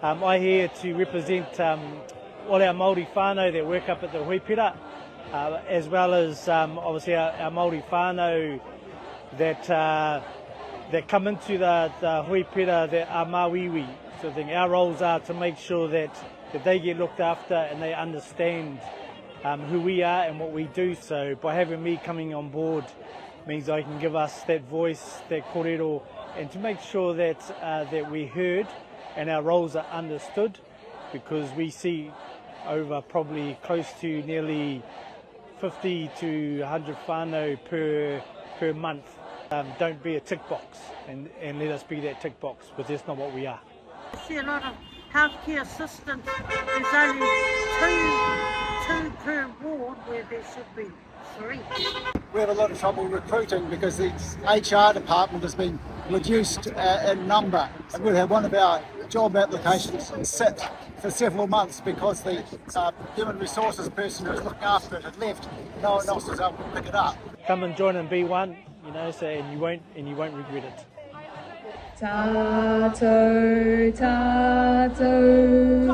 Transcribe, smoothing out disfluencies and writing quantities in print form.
I'm here to represent all our Māori whānau that work up at the Hoipira, as well as obviously our Māori whānau that come into the Hoipira that are Māwiwi. So I think our roles are to make sure that they get looked after and they understand who we are and what we do. So by having me coming on board means I can give us that voice, that kōrero, and to make sure that we're heard and our roles are understood, because we see over probably close to nearly 50 to 100 whānau per month. Don't be a tick box and let us be that tick box, because that's not what we are. I see a lot of healthcare assistants. There's only two per ward where there should be 3. We have a lot of trouble recruiting because the HR department has been reduced in number. And we've had one of our job applications sit for several months because the human resources person who was looking after it had left. No one else was able to pick it up. Come and join and be one, so and you won't regret it. Tātou, tātou.